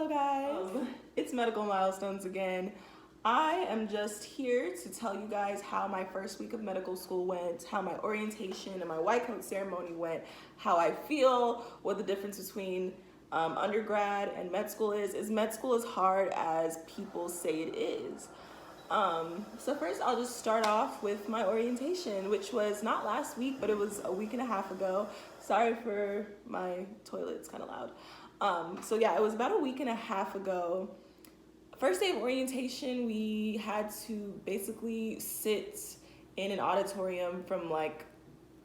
Hello guys, it's Medical Milestones again. I am just here to tell you guys how my first week of medical school went, how my orientation and my white coat ceremony went, how I feel, what the difference between undergrad and med school is. Is med school as hard as people say it is? So first I'll just start off with my orientation, which was not last week, but it was a week and a half ago. Sorry for my toilet, it's kind of loud. So yeah, it was about a week and a half ago. First day of orientation, we had to basically sit in an auditorium from like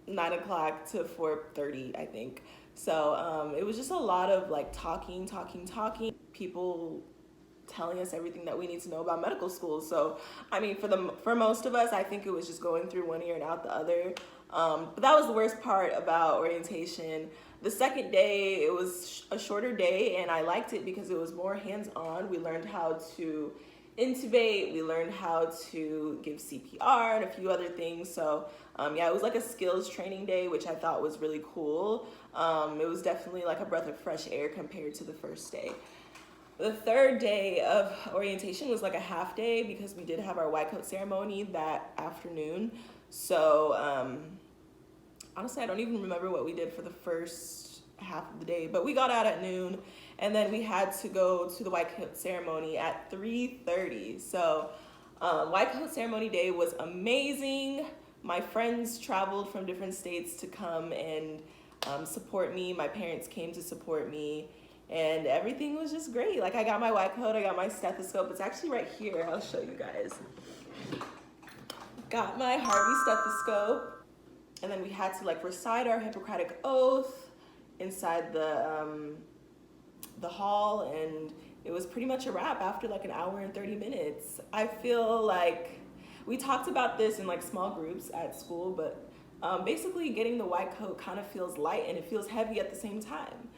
9 o'clock to 4:30, I think. So it was just a lot of like talking. People telling us everything that we need to know about medical school. So I mean, for most of us, I think it was just going through one ear and out the other. But that was the worst part about orientation. The second day, it was a shorter day, and I liked it because it was more hands-on. We learned how to intubate, we learned how to give CPR and a few other things. So yeah, it was like a skills training day, which I thought was really cool. It was definitely like a breath of fresh air compared to the first day. The third day of orientation was like a half day because we did have our white coat ceremony that afternoon. So honestly, I don't even remember what we did for the first half of the day, but we got out at noon, and then we had to go to the white coat ceremony at 3:30. So white coat ceremony day was amazing. My friends traveled from different states to come and support me. My parents came to support me, and everything was just great. Like, I got my white coat, I got my stethoscope. It's actually right here. I'll show you guys. Got my Harvey stethoscope. And then we had to like recite our Hippocratic Oath inside the hall, and it was pretty much a wrap after like an hour and 30 minutes. I feel like we talked about this in like small groups at school, but basically getting the white coat kind of feels light and it feels heavy at the same time.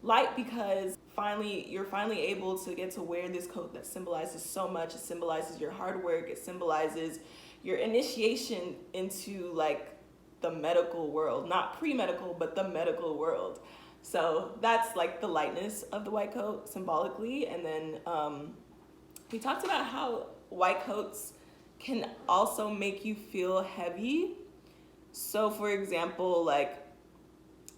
Light because you're finally able to get to wear this coat that symbolizes so much. It symbolizes your hard work. It symbolizes your initiation into like the medical world, not pre-medical, but the medical world. So that's like the lightness of the white coat symbolically. And then we talked about how white coats can also make you feel heavy. So for example, like,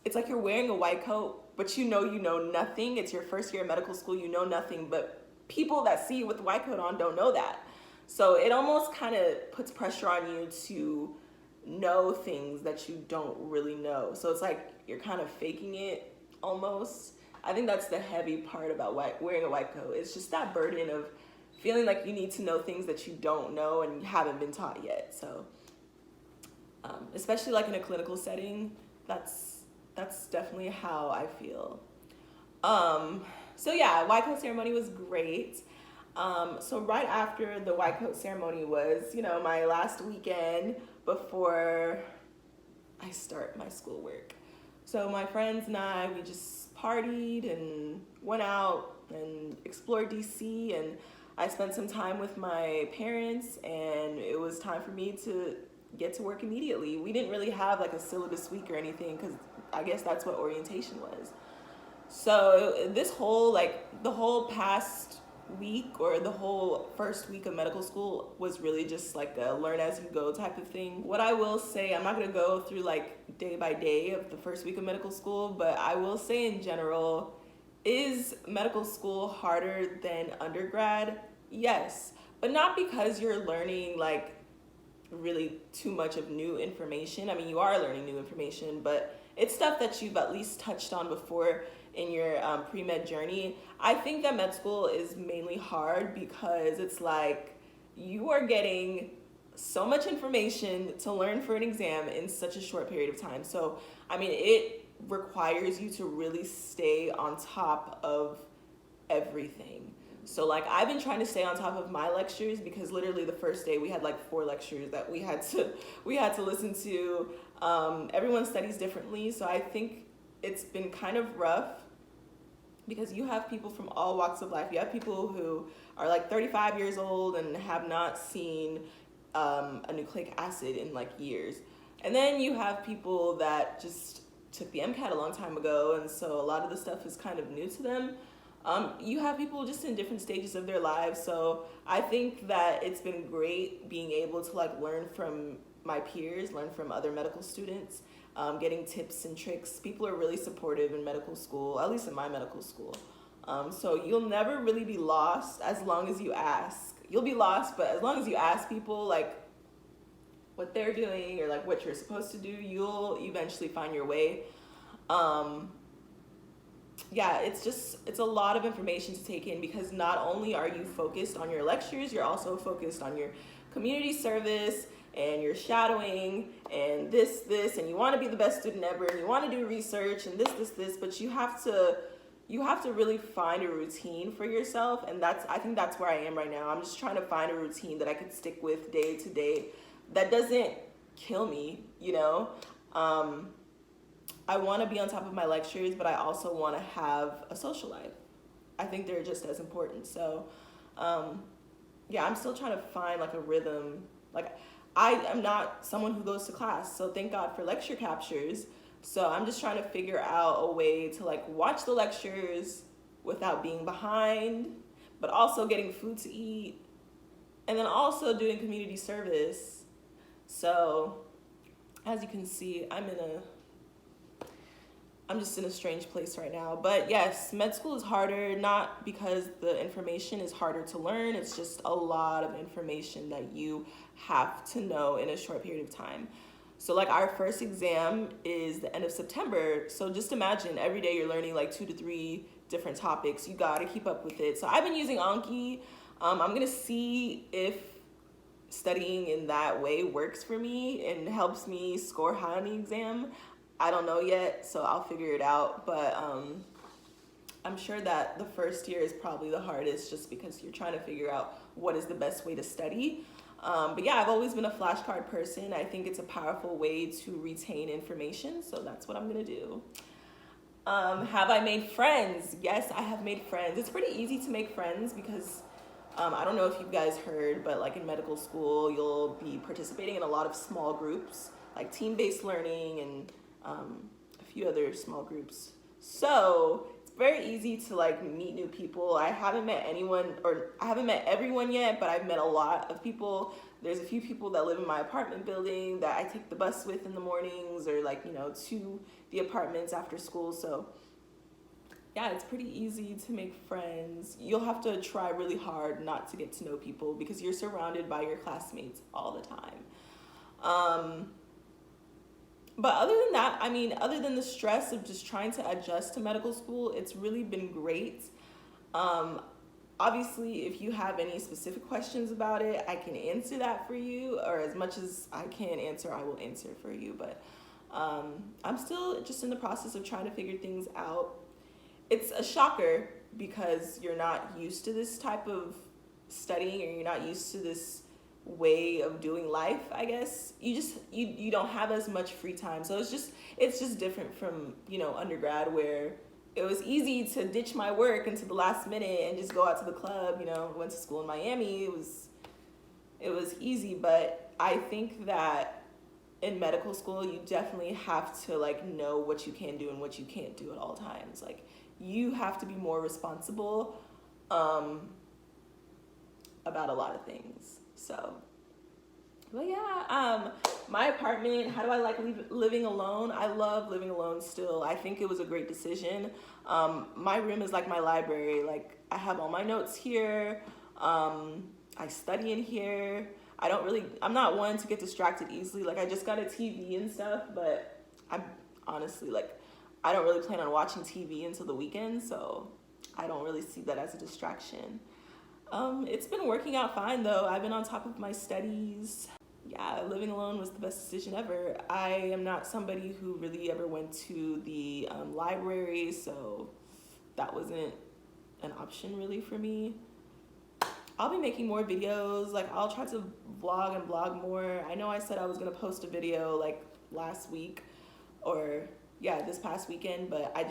it's like you're wearing a white coat, but you know nothing. It's your first year of medical school, you know nothing, but people that see you with the white coat on don't know that. So it almost kind of puts pressure on you to know things that you don't really know. So it's like you're kind of faking it almost. I think that's the heavy part about wearing a white coat. It's just that burden of feeling like you need to know things that you don't know and you haven't been taught yet. So especially like in a clinical setting, that's definitely how I feel. So yeah, white coat ceremony was great. So right after the white coat ceremony was, my last weekend before I start my schoolwork. So my friends and I, we just partied and went out and explored DC, and I spent some time with my parents, and it was time for me to get to work immediately. We didn't really have like a syllabus week or anything because I guess that's what orientation was. So this whole, the whole past week or the whole first week of medical school was really just like a learn as you go type of thing. What I will say, I'm not going to go through like day by day of the first week of medical school, but I will say in general, is medical school harder than undergrad? Yes, but not because you're learning like really too much of new information. I mean, you are learning new information, but it's stuff that you've at least touched on before in your pre-med journey. I think that med school is mainly hard because it's like you are getting so much information to learn for an exam in such a short period of time. So, I mean, it requires you to really stay on top of everything. So like, I've been trying to stay on top of my lectures because literally the first day we had like 4 lectures that we had to listen to. Everyone studies differently, so I think it's been kind of rough because you have people from all walks of life. You have people who are like 35 years old and have not seen a nucleic acid in like years. And then you have people that just took the MCAT a long time ago, and so a lot of the stuff is kind of new to them. You have people just in different stages of their lives. So I think that it's been great being able to like learn from my peers, learn from other medical students, getting tips and tricks. People are really supportive in medical school, at least in my medical school. So you'll never really be lost as long as you ask. You'll be lost, but as long as you ask people like what they're doing or like what you're supposed to do, you'll eventually find your way. Yeah, it's a lot of information to take in because not only are you focused on your lectures, you're also focused on your community service and your shadowing and this, and you want to be the best student ever and you want to do research and this, but you have to really find a routine for yourself. And I think that's where I am right now. I'm just trying to find a routine that I can stick with day to day that doesn't kill me, you know? I want to be on top of my lectures, but I also want to have a social life. I think they're just as important. So, yeah, I'm still trying to find like a rhythm. Like, I am not someone who goes to class, so thank God for lecture captures. So I'm just trying to figure out a way to like watch the lectures without being behind, but also getting food to eat, and then also doing community service. So, as you can see, I'm just in a strange place right now. But yes, med school is harder, not because the information is harder to learn. It's just a lot of information that you have to know in a short period of time. So like our first exam is the end of September. So just imagine every day you're learning like 2 to 3 different topics. You gotta keep up with it. So I've been using Anki. I'm gonna see if studying in that way works for me and helps me score high on the exam. I don't know yet, so I'll figure it out. But I'm sure that the first year is probably the hardest just because you're trying to figure out what is the best way to study. But yeah, I've always been a flashcard person. I think it's a powerful way to retain information, so that's what I'm gonna do. Have I made friends? Yes, I have made friends. It's pretty easy to make friends because I don't know if you guys heard, but like in medical school, you'll be participating in a lot of small groups, like team-based learning and a few other small groups. So it's very easy to like meet new people. I haven't met everyone yet, but I've met a lot of people. There's a few people that live in my apartment building that I take the bus with in the mornings or like, you know, to the apartments after school. So yeah, it's pretty easy to make friends. You'll have to try really hard not to get to know people because you're surrounded by your classmates all the time. But other than that, I mean, other than the stress of just trying to adjust to medical school, it's really been great. Obviously, if you have any specific questions about it, I can answer that for you, or as much as I can answer, I will answer for you. But I'm still just in the process of trying to figure things out. It's a shocker because you're not used to this type of studying, or you're not used to this way of doing life. I guess you don't have as much free time, so it's just different from, you know, undergrad, where it was easy to ditch my work into the last minute and just go out to the club. You know, went to school in Miami. It was easy. But I think that in medical school you definitely have to like know what you can do and what you can't do at all times. Like, you have to be more responsible about a lot of things. So, but yeah, my apartment, how do I like living alone? I love living alone still. I think it was a great decision. My room is like my library. Like, I have all my notes here. I study in here. I'm not one to get distracted easily. Like, I just got a TV and stuff, but I'm honestly like, I don't really plan on watching TV until the weekend, so I don't really see that as a distraction. It's been working out fine though. I've been on top of my studies. Yeah, living alone was the best decision ever. I am not somebody who really ever went to the library, so that wasn't an option really for me. I'll be making more videos. Like, I'll try to vlog and blog more. I know I said I was gonna post a video like last week, or yeah, this past weekend, but I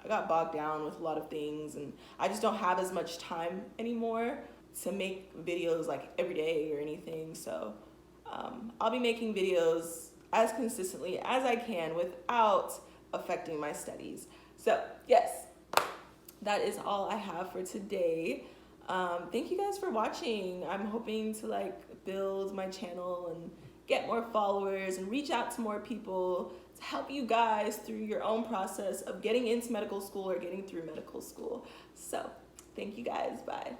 got bogged down with a lot of things, and I just don't have as much time anymore to make videos like every day or anything. So I'll be making videos as consistently as I can without affecting my studies. So yes, that is all I have for today. Thank you guys for watching. I'm hoping to like build my channel and get more followers and reach out to more people to help you guys through your own process of getting into medical school or getting through medical school. So thank you guys. Bye.